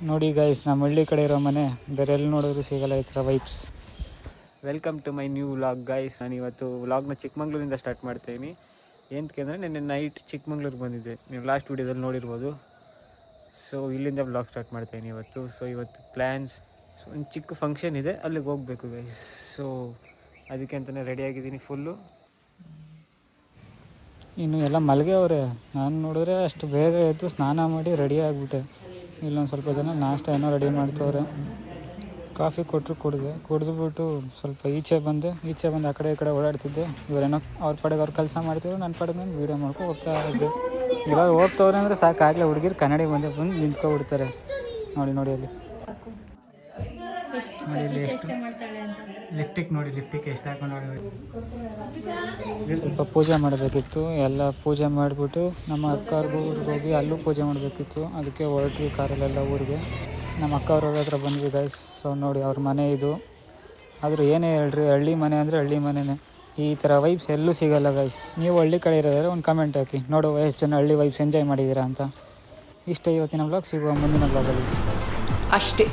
ನೋಡಿ ಗೈಸ್, ನಮ್ಮ ಹಳ್ಳಿ ಕಡೆ ಇರೋ ಮನೆ ಬೇರೆ ಎಲ್ಲಿ ನೋಡಿದ್ರು ಸಿಗಲ್ಲ ಈ ಥರ vibes. Welcome to my new vlog guys. ನಾನು ಇವತ್ತು ವ್ಲಾಗ್ನ ಚಿಕ್ಕಮಂಗ್ಳೂರಿಂದ ಸ್ಟಾರ್ಟ್ ಮಾಡ್ತಾಯಿದ್ದೀನಿ. ಏನಕ್ಕೆ ಅಂದರೆ ನಿನ್ನೆ ನೈಟ್ ಚಿಕ್ಕಮಂಗ್ಳೂರಿಗೆ ಬಂದಿದ್ದೆ, ನೀವು ಲಾಸ್ಟ್ ವೀಡಿಯೋದಲ್ಲಿ ನೋಡಿರ್ಬೋದು. ಸೊ ಇಲ್ಲಿಂದ ವ್ಲಾಗ್ ಸ್ಟಾರ್ಟ್ ಮಾಡ್ತಾಯಿದ್ದೀನಿ ಇವತ್ತು. ಸೊ ಇವತ್ತು ಪ್ಲ್ಯಾನ್ಸ್, ಒಂದು ಚಿಕ್ಕ ಫಂಕ್ಷನ್ ಇದೆ, ಅಲ್ಲಿಗೆ ಹೋಗಬೇಕು ಗೈಸ್. ಸೊ ಅದಕ್ಕೆ ಅಂತಲೇ ರೆಡಿಯಾಗಿದ್ದೀನಿ ಫುಲ್ಲು. ಇನ್ನು ಎಲ್ಲ ಮಲ್ಗೆ ಅವರೇ. ನಾನು ನೋಡಿದ್ರೆ ಅಷ್ಟು ಬೇಗ ಎದ್ದು ಸ್ನಾನ ಮಾಡಿ ರೆಡಿ ಆಗಿಬಿಟ್ಟೆ. ಇಲ್ಲೊಂದು ಸ್ವಲ್ಪ ಜನ ನಾಷ್ಟ ಏನೋ ರೆಡಿ ಮಾಡ್ತವ್ರೆ. ಕಾಫಿ ಕೊಟ್ಟರು ಕುಡಿದ್ಬಿಟ್ಟು ಸ್ವಲ್ಪ ಈಚೆ ಬಂದು ಆ ಕಡೆ ಈ ಕಡೆ ಓಡಾಡ್ತಿದ್ದೆ. ಇವರೇನೋ ಅವ್ರ ಪಡೆಗೆ ಅವ್ರು ಕೆಲಸ ಮಾಡ್ತಿದ್ರು, ನನ್ನ ಪಡೆಗೆ ನಾನು ವೀಡಿಯೋ ಮಾಡ್ಕೊಂಡು ಹೋಗ್ತಾ ಇದ್ದೆ. ಇವಾಗ ಹೋಗ್ತವ್ರೆ ಅಂದರೆ ಸಾಕಾಗಲೇ ಹುಡುಗಿರು ಕನ್ನಡಿ ಬಂದು ನಿಂತ್ಕೊಬಿಡ್ತಾರೆ. ನೋಡಿ ಅಲ್ಲಿ ನೋಡಿ ಇಲ್ಲಿ ಎಷ್ಟು ಲಿಫ್ಟಿಗೆ ಎಷ್ಟು ಹಾಕೊಂಡು ಸ್ವಲ್ಪ ಪೂಜೆ ಮಾಡಬೇಕಿತ್ತು. ಎಲ್ಲ ಪೂಜೆ ಮಾಡಿಬಿಟ್ಟು ನಮ್ಮ ಅಕ್ಕವ್ರಿಗೂ ಹೋಗಿ ಅಲ್ಲೂ ಪೂಜೆ ಮಾಡಬೇಕಿತ್ತು. ಅದಕ್ಕೆ ಹೊರಟ್ವಿ ಕಾರಲ್ಲೆಲ್ಲ ಊರಿಗೆ. ನಮ್ಮ ಅಕ್ಕವ್ರ ಹತ್ರ ಬಂದ್ವಿ ಗೈಸ್. ಸೊ ನೋಡಿ ಅವ್ರ ಮನೆ ಇದು. ಆದರೂ ಏನೇ ಹೇಳ್ರಿ, ಹಳ್ಳಿ ಮನೆ ಅಂದರೆ ಹಳ್ಳಿ ಮನೆಯೇ. ಈ ಥರ ವೈಬ್ಸ್ ಎಲ್ಲೂ ಸಿಗೋಲ್ಲ ಗೈಸ್. ನೀವು ಹಳ್ಳಿ ಕಡೆ ಇರೋದಾದ್ರೆ ಒಂದು ಕಮೆಂಟ್ ಹಾಕಿ, ನೋಡು ಎಷ್ಟು ಜನ ಹಳ್ಳಿ ವೈಬ್ಸ್ ಎಂಜಾಯ್ ಮಾಡಿದ್ದೀರಾ ಅಂತ. ಇಷ್ಟೇ ಇವತ್ತಿನ ವ್ಲಾಗ್. ಸಿಗುವ ಮುಂದಿನ ವ್ಲಾಗಲ್ಲಿ ಅಷ್ಟೇ.